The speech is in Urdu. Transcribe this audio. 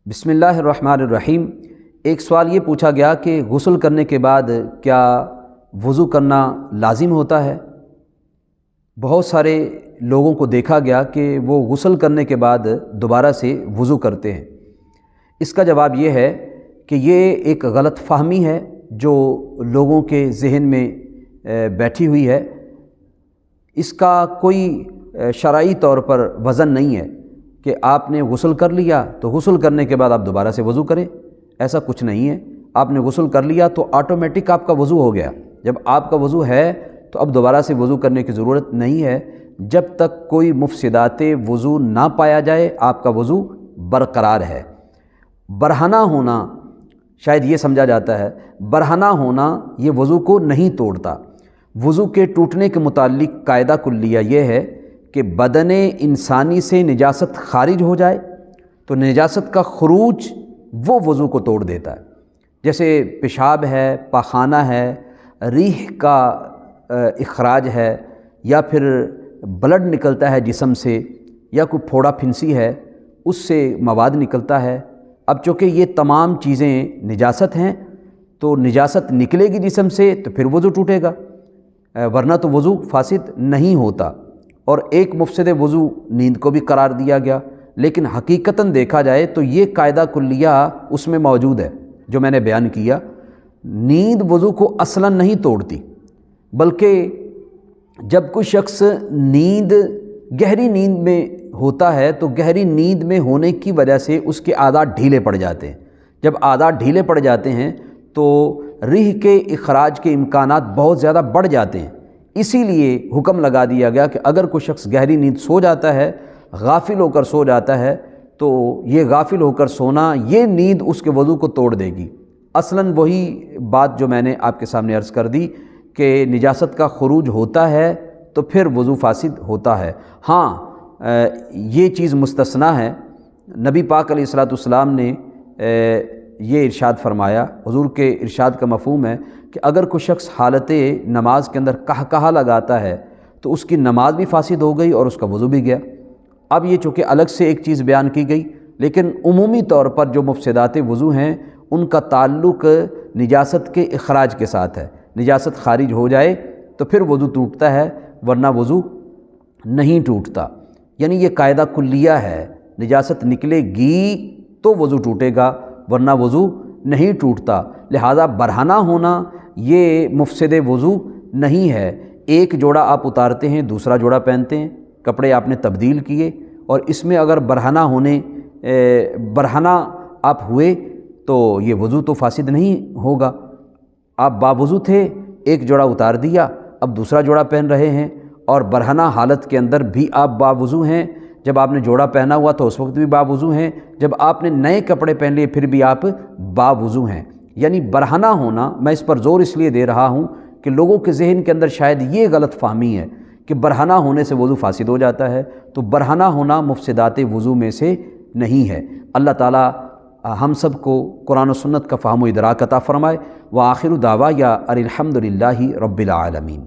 بسم اللہ الرحمن الرحیم۔ ایک سوال یہ پوچھا گیا کہ غسل کرنے کے بعد کیا وضو کرنا لازم ہوتا ہے؟ بہت سارے لوگوں کو دیکھا گیا کہ وہ غسل کرنے کے بعد دوبارہ سے وضو کرتے ہیں۔ اس کا جواب یہ ہے کہ یہ ایک غلط فہمی ہے جو لوگوں کے ذہن میں بیٹھی ہوئی ہے۔ اس کا کوئی شرعی طور پر وزن نہیں ہے کہ آپ نے غسل کر لیا تو غسل کرنے کے بعد آپ دوبارہ سے وضو کریں، ایسا کچھ نہیں ہے۔ آپ نے غسل کر لیا تو آٹومیٹک آپ کا وضو ہو گیا۔ جب آپ کا وضو ہے تو اب دوبارہ سے وضو کرنے کی ضرورت نہیں ہے۔ جب تک کوئی مفسدات وضو نہ پایا جائے آپ کا وضو برقرار ہے۔ برہنہ ہونا شاید یہ سمجھا جاتا ہے، برہنہ ہونا یہ وضو کو نہیں توڑتا۔ وضو کے ٹوٹنے کے متعلق قاعدہ کلیہ یہ ہے کہ بدن انسانی سے نجاست خارج ہو جائے تو نجاست کا خروج وہ وضو کو توڑ دیتا ہے۔ جیسے پیشاب ہے، پاخانہ ہے، ریح کا اخراج ہے، یا پھر بلڈ نکلتا ہے جسم سے، یا کوئی پھوڑا پھنسی ہے اس سے مواد نکلتا ہے۔ اب چونکہ یہ تمام چیزیں نجاست ہیں تو نجاست نکلے گی جسم سے تو پھر وضو ٹوٹے گا، ورنہ تو وضو فاسد نہیں ہوتا۔ اور ایک مفسد وضو نیند کو بھی قرار دیا گیا، لیکن حقیقتاً دیکھا جائے تو یہ قاعدہ کلیہ اس میں موجود ہے جو میں نے بیان کیا۔ نیند وضو کو اصلاً نہیں توڑتی، بلکہ جب کوئی شخص گہری نیند میں ہوتا ہے تو گہری نیند میں ہونے کی وجہ سے اس کے اعضاء ڈھیلے پڑ جاتے ہیں۔ جب اعضاء ڈھیلے پڑ جاتے ہیں تو ریح کے اخراج کے امکانات بہت زیادہ بڑھ جاتے ہیں۔ اسی لیے حکم لگا دیا گیا کہ اگر کوئی شخص گہری نیند سو جاتا ہے، غافل ہو کر سو جاتا ہے، تو یہ غافل ہو کر سونا، یہ نیند اس کے وضو کو توڑ دے گی۔ اصلاً وہی بات جو میں نے آپ کے سامنے عرض کر دی کہ نجاست کا خروج ہوتا ہے تو پھر وضو فاسد ہوتا ہے۔ ہاں، یہ چیز مستثنیٰ ہے۔ نبی پاک علیہ الصلوۃ والسلام نے یہ ارشاد فرمایا، حضور کے ارشاد کا مفہوم ہے کہ اگر کوئی شخص حالت نماز کے اندر قہقہا لگاتا ہے تو اس کی نماز بھی فاسد ہو گئی اور اس کا وضو بھی گیا۔ اب یہ چونکہ الگ سے ایک چیز بیان کی گئی، لیکن عمومی طور پر جو مفسدات وضو ہیں ان کا تعلق نجاست کے اخراج کے ساتھ ہے۔ نجاست خارج ہو جائے تو پھر وضو ٹوٹتا ہے، ورنہ وضو نہیں ٹوٹتا۔ یعنی یہ قاعدہ کلیہ ہے، نجاست نکلے گی تو وضو ٹوٹے گا، ورنہ وضو نہیں ٹوٹتا۔ لہذا برہنہ ہونا یہ مفسد وضو نہیں ہے۔ ایک جوڑا آپ اتارتے ہیں، دوسرا جوڑا پہنتے ہیں، کپڑے آپ نے تبدیل کیے، اور اس میں اگر برہنہ آپ ہوئے تو یہ وضو تو فاسد نہیں ہوگا۔ آپ باوضو تھے، ایک جوڑا اتار دیا، اب دوسرا جوڑا پہن رہے ہیں، اور برہنہ حالت کے اندر بھی آپ باوضو ہیں۔ جب آپ نے جوڑا پہنا ہوا تو اس وقت بھی باوضو ہیں، جب آپ نے نئے کپڑے پہن لیے پھر بھی آپ باوضو ہیں۔ یعنی برہنہ ہونا، میں اس پر زور اس لیے دے رہا ہوں کہ لوگوں کے ذہن کے اندر شاید یہ غلط فہمی ہے کہ برہنہ ہونے سے وضو فاسد ہو جاتا ہے، تو برہنہ ہونا مفسدات وضو میں سے نہیں ہے۔ اللہ تعالیٰ ہم سب کو قرآن و سنت کا فہم و ادراک عطا فرمائے۔ وآخر دعوایا ان الحمد للہ رب العالمین۔